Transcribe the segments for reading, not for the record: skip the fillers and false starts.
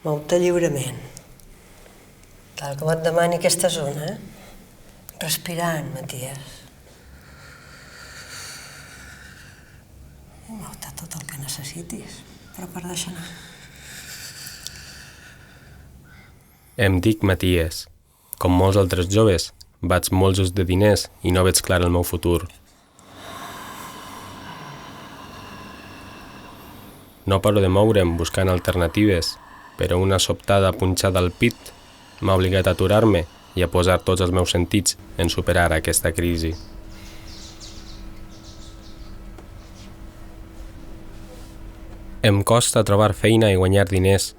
Mou-te lliurement, tal com et demani aquesta zona, respirant, Matías. I mou-te tot el que necessitis, però per deixar anar. Em dic Matías. Com molts altres joves, vaig molt just de diners i no veig clar el meu futur. No paro de moure'm buscant alternatives, però una sobtada punxada al pit m'ha obligat a aturar-me i a posar tots els meus sentits en superar aquesta crisi. Em costa trobar feina i guanyar diners.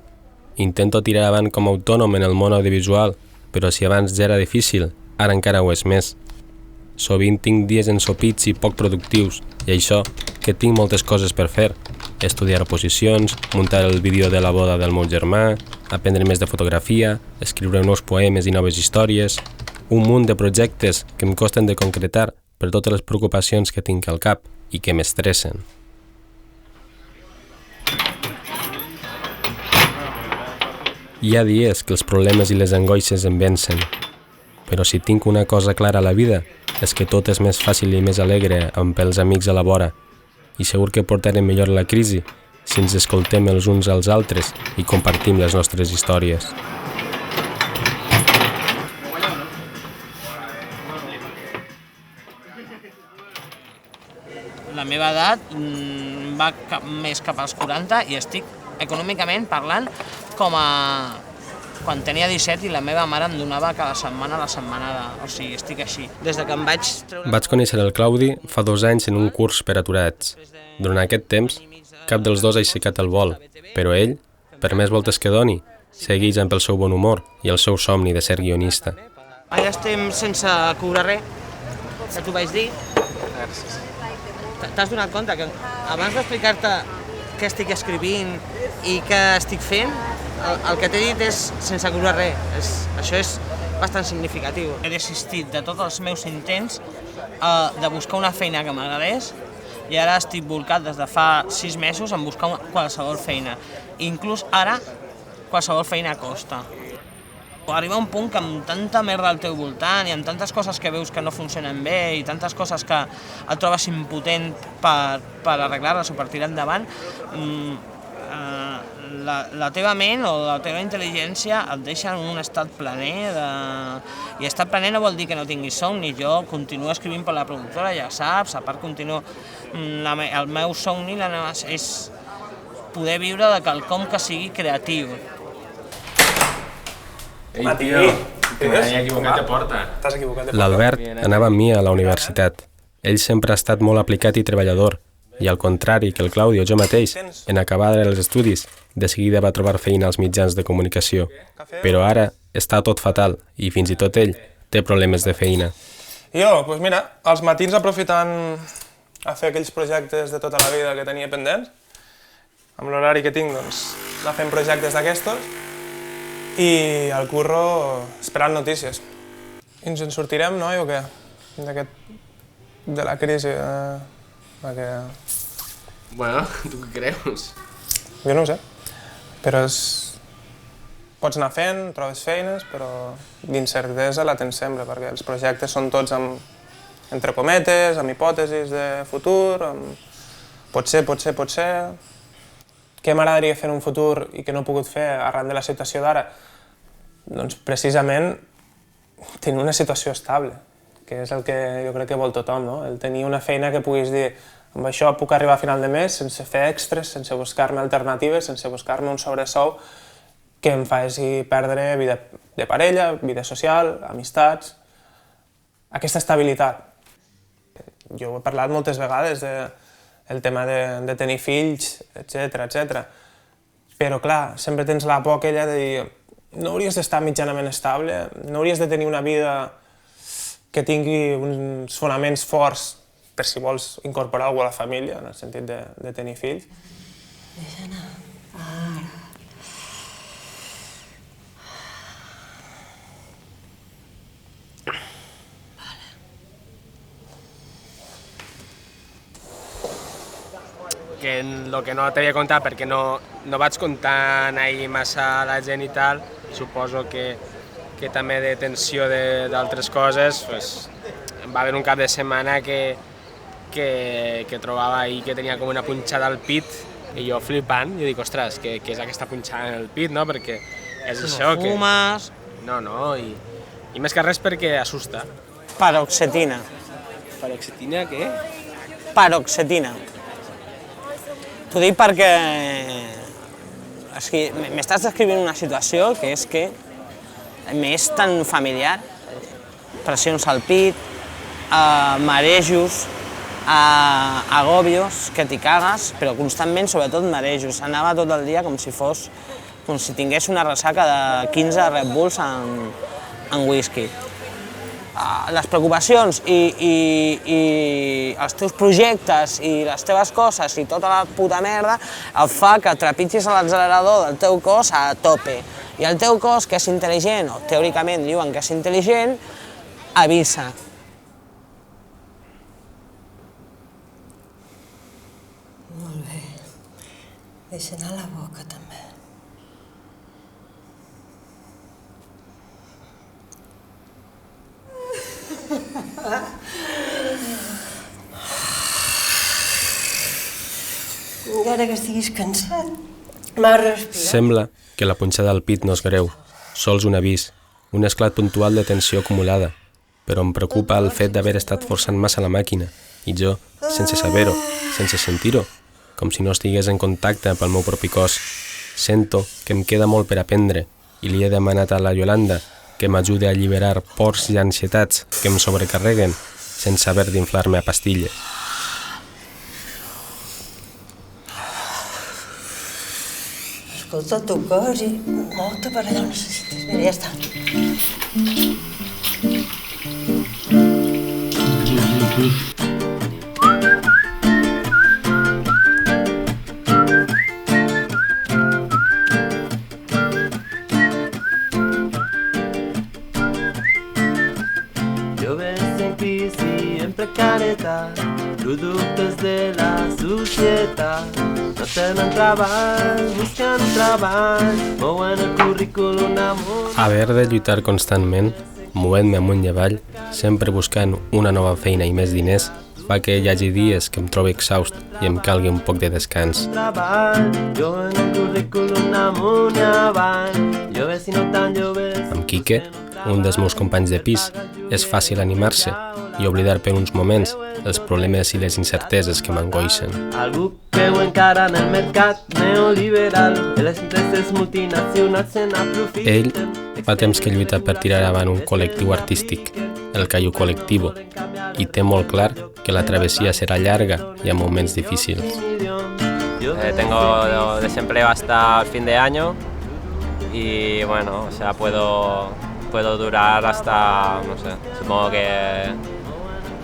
Intento tirar avant com a autònom en el món audiovisual, però si abans ja era difícil, ara encara ho és més. Sovint tinc dies ensopits i poc productius, i això, que tinc moltes coses per fer. Estudiar oposicions, muntar el vídeo de la boda del meu germà, aprendre més de fotografia, escriure nous poemes i noves històries, un munt de projectes que em costen de concretar per totes les preocupacions que tinc al cap i que m'estressen. Hi ha dies que els problemes i les angoixes em vencen, però si tinc una cosa clara a la vida és que tot és més fàcil i més alegre amb els amics a la vora, i segur que portarem millor la crisi si ens escoltem els uns als altres i compartim les nostres històries. La meva edat va més cap als 40 i estic econòmicament parlant com a quan tenia 17 i la meva mare em donava cada setmana la setmanada, o sigui, estic així. Des de que em vaig treure... Vaig conèixer el Claudi fa 2 anys en un curs per aturats. Durant aquest temps, cap dels dos ha aixecat el vol, però ell, per més voltes que doni, segueix amb el seu bon humor i el seu somni de ser guionista. Ara estem sense cobrar res, que t'ho vaig dir. T'has donat compte que abans d'explicar-te què estic escrivint i què estic fent, el que t'he dit és sense cobrar res. Això és bastant significatiu. He desistit de tots els meus intents de buscar una feina que m'agradés i ara estic volcat des de fa 6 mesos en buscar qualsevol feina. Inclús ara, qualsevol feina costa. Arriba un punt que amb tanta merda al teu voltant i amb tantes coses que veus que no funcionen bé i tantes coses que et trobes impotent per arreglar-les o per tirar endavant, la teva ment o la teva intel·ligència et deixa en un estat planer i estat planer no vol dir que no tinguis somni. Jo continuo escrivint per la productora, ja saps, a part continuo... El meu somni és poder viure de quelcom que sigui creatiu. Ei, tio, que m'he equivocat de porta. T'has equivocat de porta. L'Albert anava amb mi a la universitat. Ell sempre ha estat molt aplicat i treballador, i al contrari que el Claudi o jo mateix, en acabar els estudis, de seguida va trobar feina als mitjans de comunicació. Però ara està tot fatal i fins i tot ell té problemes de feina. Jo, doncs mira, als matins aprofitant a fer aquells projectes de tota la vida que tenia pendents, amb l'horari que tinc, doncs, anar fent projectes d'aquestos i al curro esperant notícies. I ens en sortirem, noi, o què? De la crisi, perquè... Bueno, tu què creus? Jo no ho sé, però pots anar fent, trobes feines, però d'incertesa la tens sempre, perquè els projectes són tots entre cometes, amb hipòtesis de futur, amb potser... Què m'agradaria fer en un futur i que no he pogut fer arran de la situació d'ara? Doncs precisament tenir una situació estable, que és el que jo crec que vol tothom, no? El tenir una feina que puguis dir amb això puc arribar a final de mes sense fer extras, sense buscar-me alternatives, sense buscar-me un sobresou que em faci perdre vida de parella, vida social, amistats, aquesta estabilitat. Jo he parlat moltes vegades del tema de tenir fills, etc. Però clar, sempre tens la por aquella de dir no hauries d'estar mitjanament estable, no hauries de tenir una vida que tingui uns fonaments forts per si vols incorporar algú a la família, en el sentit de tenir fills. Deixa anar, ara. que el que no t'havia contat, perquè no vaig comptant ahir massa a la gent i tal, suposo que també de tensió d'altres coses, pues, va haver un cap de setmana que trobava ahir que tenia com una punxada al pit i jo flipant, jo dic, ostres, què és aquesta punxada en el pit, no? Perquè és això que... Fumes... No, i més que res perquè assusta. Paroxetina. Paroxetina, què? Paroxetina. T'ho dic perquè m'estàs descrivint una situació que és que m'és tan familiar, pressions al pit, marejos, agobios, que t'hi cagues, però constantment, sobretot marejos. Anava tot el dia com si tingués una ressaca de 15 Red Bulls en whisky. Les preocupacions i els teus projectes i les teves coses i tota la puta merda et fa que trepitgis l'accelerador del teu cos a tope. I el teu cos, que és intel·ligent, o teòricament diuen que és intel·ligent, avisa. Molt bé. Deixa anar la boca, també. Encara que estiguis cansat, m'has respirat. Sembla que la punxada al pit no és greu, sols un avís, un esclat puntual de tensió acumulada, però em preocupa el fet d'haver estat forçant massa la màquina, i jo, sense saber-ho, sense sentir-ho, com si no estigués en contacte pel meu propi cos. Sento que em queda molt per aprendre i li he demanat a la Yolanda que m'ajudi a alliberar pors i ansietats que em sobrecarreguen sense haver d'inflar-me a pastilles. Escolta el teu cos i mou-te per allà on necessites. Mira, ja està. Productes de la societat no tenen treball, busquen un treball, mouen el currículum amunt. Haver de lluitar constantment, movent-me amunt i avall, sempre buscant una nova feina i més diners, fa que hi hagi dies que em trobi exhaust i em calgui un poc de descans. Amb Quique, un dels meus companys de pis, és fàcil animar-se i oblidar per uns moments els problemes i les incerteses que m'angoixen. Algú creu encara en el mercat neoliberal, que les empreses multinacionals se n'aprofiten. Ell fa temps que lluita per tirar avant un col·lectiu artístic, el Cayu Colectivo, i té molt clar que la travesía será larga y a momentos difíciles. Tengo desempleo hasta el fin de año y bueno, o sea, puedo durar hasta, no sé, supongo que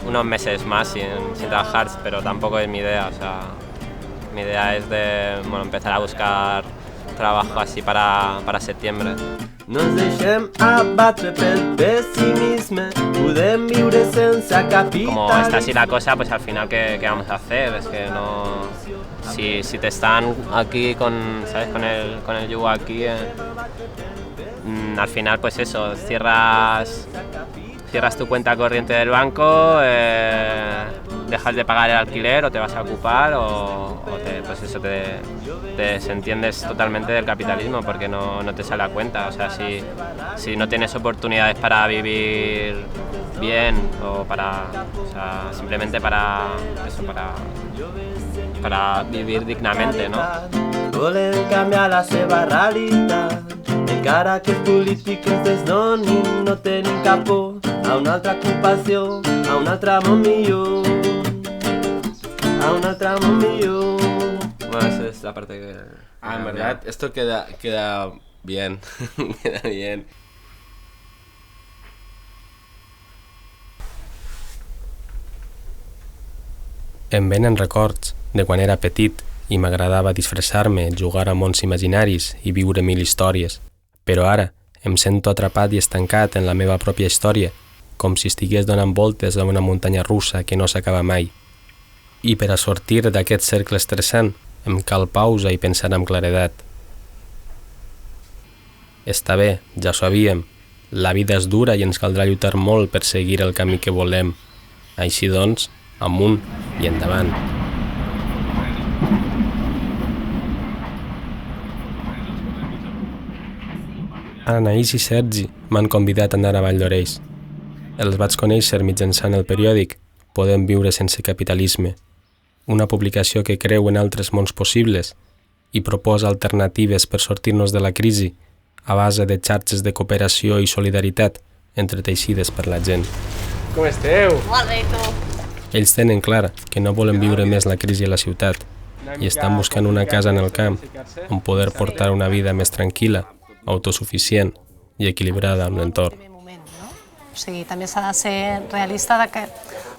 unos meses más sin trabajar, pero tampoco es mi idea, o sea, mi idea es de empezar a buscar trabajo así para septiembre. No ens deixem abatre pel pessimisme, podem viure sense capital. Como está así la cosa, pues al final, ¿qué vamos a hacer? Es que no... Si te están aquí ¿sabes? Con el yugo aquí, al final, pues eso, cierras tu cuenta corriente del banco, dejas de pagar el alquiler o te vas a ocupar te desentiendes totalmente del capitalismo porque no te sale a cuenta. O sea, si no tienes oportunidades para vivir bien o simplemente para vivir dignamente, ¿no? Volen canviar la seva realitat, encara que els polítics desdonin, no tenim cap por a una altra ocupació, a un altre món millor, a un altre món millor. Bueno, esa es la parte que... En verdad, esto queda bien, queda bien. Em venen records de quan era petit i m'agradava disfressar-me, jugar a mons imaginaris i viure mil històries. Però ara em sento atrapat i estancat en la meva pròpia història, com si estigués donant voltes a una muntanya russa que no s'acaba mai. I per a sortir d'aquest cercle estressant em cal pausa i pensar amb claredat. Està bé, ja ho sabíem, la vida és dura i ens caldrà lluitar molt per seguir el camí que volem. Així doncs, amunt i endavant. Anaïs i Sergi m'han convidat a anar a Vall d'Oreix. Els vaig conèixer mitjançant el periòdic Podem viure sense capitalisme, una publicació que creu en altres mons possibles i proposa alternatives per sortir-nos de la crisi a base de xarxes de cooperació i solidaritat entreteixides per la gent. Com esteu? Molt bé, tu. Ells tenen clar que no volen viure més la crisi a la ciutat i estan buscant una casa en el camp on poder portar una vida més tranquil·la, autosuficient i equilibrada amb l'entorn. O sigui, també s'ha de ser realista de que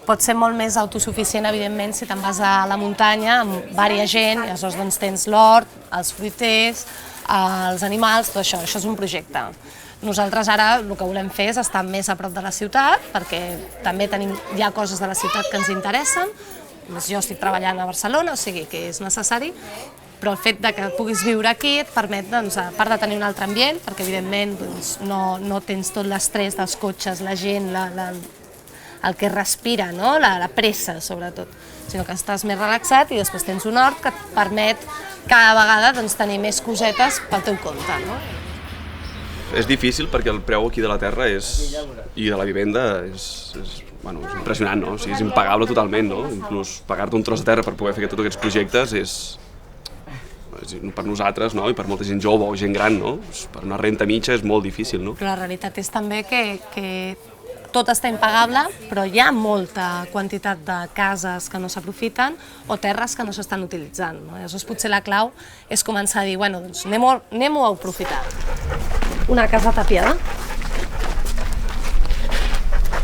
pot ser molt més autosuficient, evidentment, si te'n vas a la muntanya amb diversa gent, i aleshores doncs, tens l'hort, els fruiters, els animals, tot això. Això és un projecte. Nosaltres ara el que volem fer és estar més a prop de la ciutat, perquè també hi ha coses de la ciutat que ens interessen. Jo estic treballant a Barcelona, o sigui que és necessari, però el fet de que puguis viure aquí et permet, doncs, a part de tenir un altre ambient, perquè evidentment doncs, no tens tot l'estrès dels cotxes, la gent, el que respira, no? la pressa sobretot, sinó que estàs més relaxat i després tens un hort que et permet cada vegada doncs, tenir més cosetes pel teu compte. No? És difícil perquè el preu aquí de la terra i de la vivenda és impressionant, no? O sigui, és impagable totalment, no? Inclús pagar-te un tros de terra per poder fer tots aquests projectes és per nosaltres, no? I per molta gent jove o gent gran, no? Per una renta mitja és molt difícil, no? Però la realitat és també que tot està impagable, però hi ha molta quantitat de cases que no s'aprofiten o terres que no s'estan utilitzant. No? Aleshores, potser la clau és començar a dir, bueno, doncs anem-ho a aprofitar. Una casa tapiada.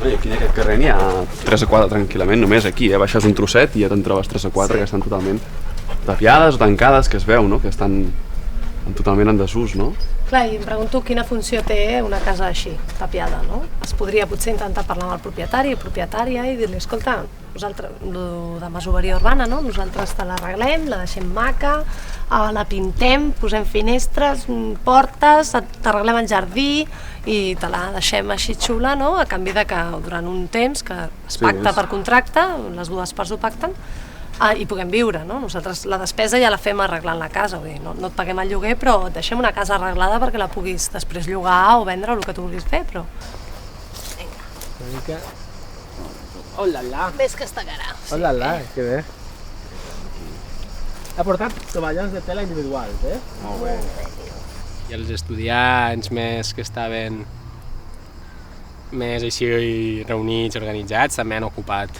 Aquí en aquest carrer n'hi ha 3 o 4 tranquil·lament, només aquí, baixes un trosset i ja te'n trobes 3 o 4 que estan totalment tapiades o tancades, que es veu, no? Que estan totalment en desús, no? Clar, i em pregunto quina funció té una casa així, tapiada, no? Es podria potser intentar parlar amb el propietari o propietària i dir-li, escolta, nosaltres, de masoveria urbana, no? Nosaltres te l'arreglem, la deixem maca, la pintem, posem finestres, portes, t'arreglem el jardí i te la deixem així xula, no? A canvi de que durant un temps que es pacta per contracte, les dues parts ho pacten, i puguem viure, no? Nosaltres la despesa ja la fem arreglant la casa, vull dir, no et paguem el lloguer, però et deixem una casa arreglada perquè la puguis després llogar o vendre o el que tu vulguis fer, però... Una mica... Oh la la! Ves que està cara. Oh la la, que bé. Ha portat tovallons de tela individuals, Molt bé. I els estudiants més que estaven més així reunits, organitzats, també han ocupat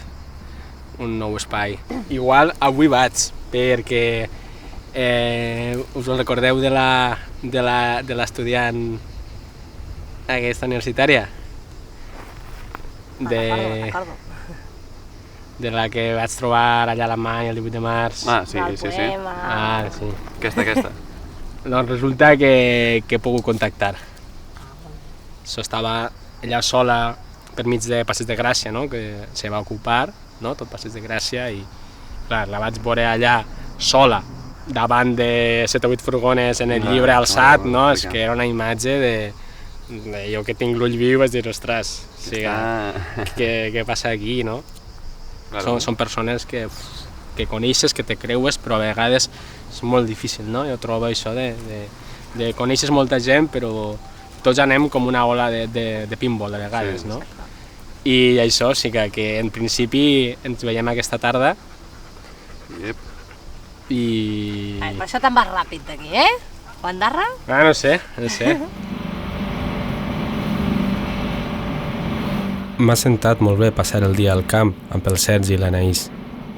un nou espai. Igual avui vaig, perquè us en recordeu de l'estudiant aquesta universitària? De la que vaig trobar allà a Alemanya el 18 de març. Sí. Sí. Aquesta. Doncs resulta que he pogut contactar. Estava ella sola per mig de Passeig de Gràcia, no? Que se va ocupar, no? Tot Passeig de Gràcia, i clar, la vaig veure allà sola, davant de 7 o 8 furgones en el llibre alçat, no? És que era una imatge de jo que tinc l'ull viu, vaig dir, ostres, què passa aquí, no? Són persones que coneixes, que te creues, però a vegades és molt difícil, no? Jo trobo això de coneixes molta gent, però tots anem com una ola de pinball a vegades, no? I això sí que en principi ens veiem aquesta tarda. I... Per això te'n vas ràpid d'aquí, Juan Darra? No sé. M'ha sentat molt bé passar el dia al camp amb el Sergi i l'Anaïs.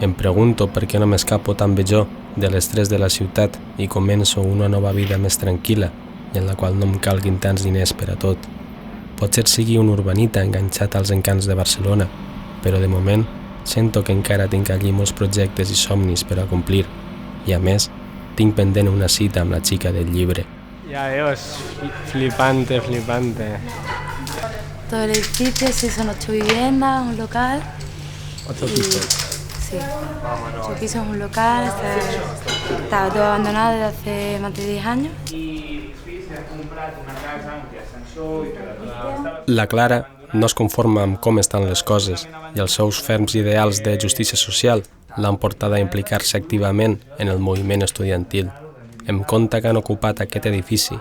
Em pregunto per què no m'escapo tan bé jo de l'estrès de la ciutat i començo una nova vida més tranquil·la i en la qual no em calguin tants diners per a tot. Potser sigui un urbanita enganxat als encants de Barcelona, però de moment sento que encara tinc allí molts projectes i somnis per a complir i a més tinc pendent una cita amb la xica del llibre. Ya veo, es flipante. Todo el edificio, sí, son 8 viviendas, un local. 8 pisos. sí. Su piso es un local, estaba todo abandonado desde hace más de 10 años. La Clara no es conforma amb com estan les coses i els seus ferms ideals de justícia social l'han portada a implicar-se activament en el moviment estudiantil. Em conta que han ocupat aquest edifici,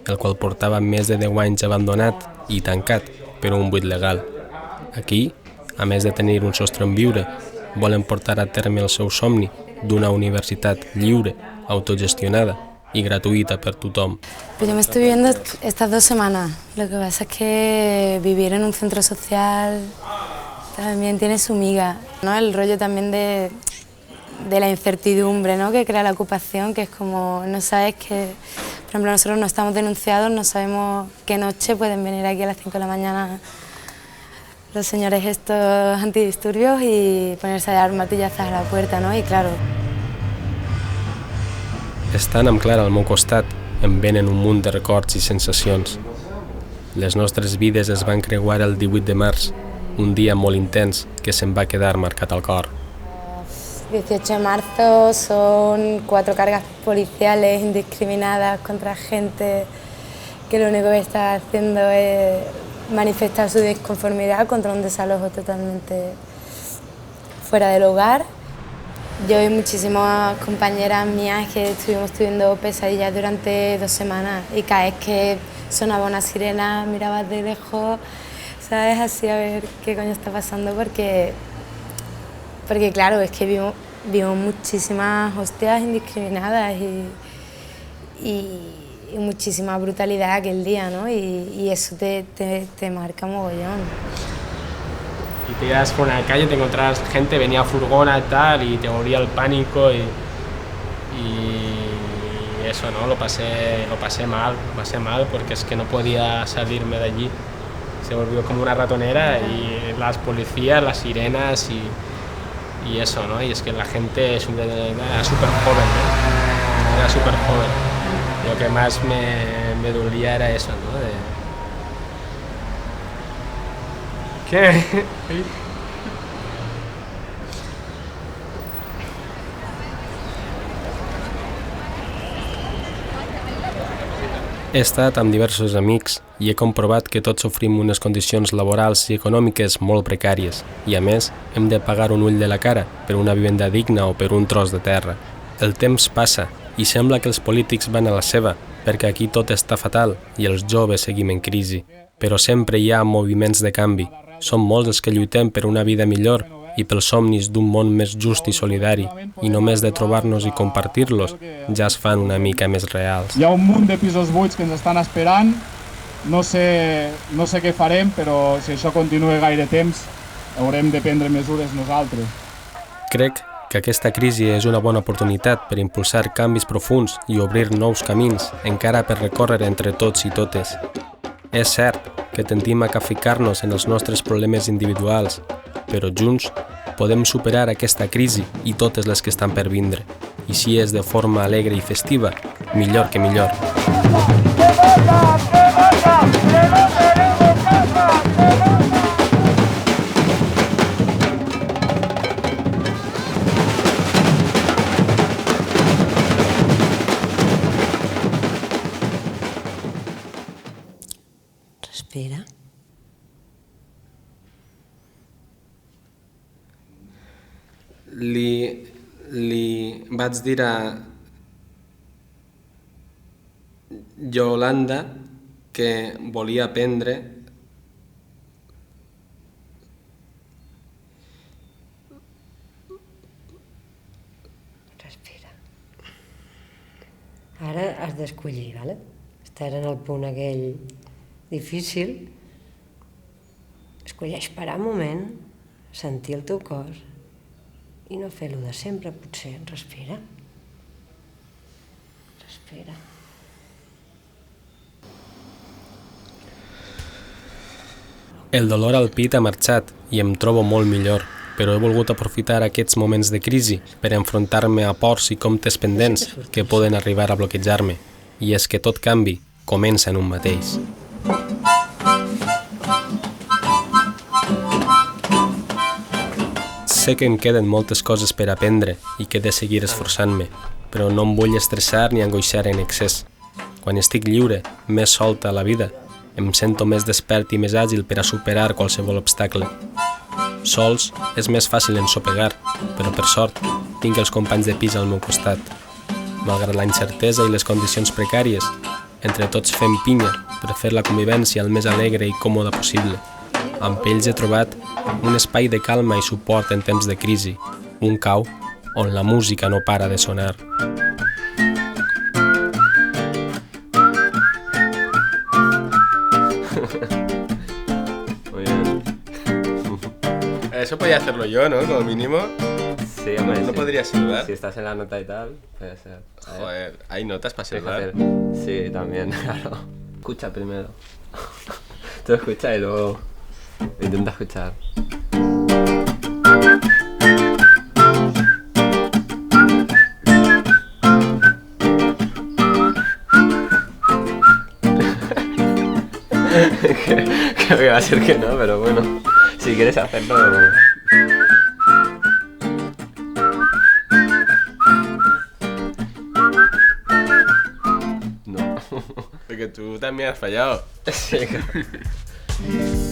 el qual portava més de 10 anys abandonat i tancat per un buit legal. Aquí, a més de tenir un sostre on viure, volen portar a terme el seu somni d'una universitat lliure, autogestionada y gratuita para tothom. Pues yo me estoy viviendo estas 2 semanas. Lo que pasa es que vivir en un centro social también tiene su miga, ¿no? El rollo también de la incertidumbre, ¿no? Que crea la ocupación, que es como, no sabes que, por ejemplo, nosotros no estamos denunciados, no sabemos qué noche pueden venir aquí a las 5 de la mañana los señores estos antidisturbios y ponerse a dar martillazos a la puerta, ¿no? Y claro, estan amb Clara al meu costat, em venen un munt de records i sensacions. Les nostres vides es van creuar el 18 de març, un dia molt intens que se'm va quedar marcat al cor. 18 de marzo son 4 cargas policiales indiscriminadas contra gente que lo único que está haciendo es manifestar su disconformidad contra un desalojo totalmente fuera del hogar. Yo y muchísimas compañeras mías que estuvimos teniendo pesadillas durante 2 semanas y cada vez que sonaba una sirena mirabas de lejos, ¿sabes? Así a ver qué coño está pasando porque claro, es que vimos muchísimas hostias indiscriminadas y muchísima brutalidad aquel día, ¿no? Y eso te marca mogollón. Y te ibas por una calle, te encontrabas gente, venía furgona y tal, y te volvía el pánico y eso, ¿no? Lo pasé mal porque es que no podía salirme de allí. Se volvió como una ratonera y las policías, las sirenas y eso, ¿no? Y es que la gente era súper joven, ¿no? Era súper joven. Lo que más me dolía era eso, ¿no? ¿Qué? He estat amb diversos amics i he comprovat que tots sofrim unes condicions laborals i econòmiques molt precàries i, a més, hem de pagar un ull de la cara per una vivenda digna o per un tros de terra. El temps passa i sembla que els polítics van a la seva perquè aquí tot està fatal i els joves seguim en crisi. Però sempre hi ha moviments de canvi. Som molts els que lluitem per una vida millor i pels somnis d'un món més just i solidari, i només de trobar-nos i compartir-los ja es fan una mica més reals. Hi ha un munt de pisos buits que ens estan esperant, no sé què farem, però si això continua gaire temps haurem de prendre mesures nosaltres. Crec que aquesta crisi és una bona oportunitat per impulsar canvis profunds i obrir nous camins, encara per recórrer entre tots i totes. És cert que tendim a capficar-nos en els nostres problemes individuals, però junts podem superar aquesta crisi i totes les que estan per vindre. I si és de forma alegre i festiva, millor que millor. Respira. Li vaig dir a Yolanda que volia aprendre Respira. Ara has d'escollir, ¿vale? Estàs en el punt aquell difícil. Escolleix parar un moment, sentir el teu cos i no fer-lo de sempre, potser. Respira. Respira. El dolor al pit ha marxat i em trobo molt millor, però he volgut aprofitar aquests moments de crisi per enfrontar-me a pors i comptes pendents que poden arribar a bloquejar-me. I és que tot canvi comença en un mateix. Sé que em queden moltes coses per aprendre i que he de seguir esforçant-me, però no em vull estressar ni angoixar en excés. Quan estic lliure, més solta a la vida, em sento més despert i més àgil per a superar qualsevol obstacle. Sols és més fàcil ensopegar, però per sort tinc els companys de pis al meu costat. Malgrat la incertesa i les condicions precàries, entre tots fem pinya per fer la convivència el més alegre i còmoda possible. Amb ells he trobat un espai de calma i suport en temps de crisi, un cau on la música no para de sonar. Muy bien. Eso podía hacerlo yo, ¿no? Como mínimo. Sí, hombre, ¿No sí. podrías saludar? Si estás en la nota y tal, puede ser. Joder, ¿hay notas para saludar? Sí, también, claro. Escucha primero. Tú escucha y luego intenta escuchar. Creo que va a ser que no, pero bueno, si quieres hacerlo... No, porque tú también has fallado. Sí, claro.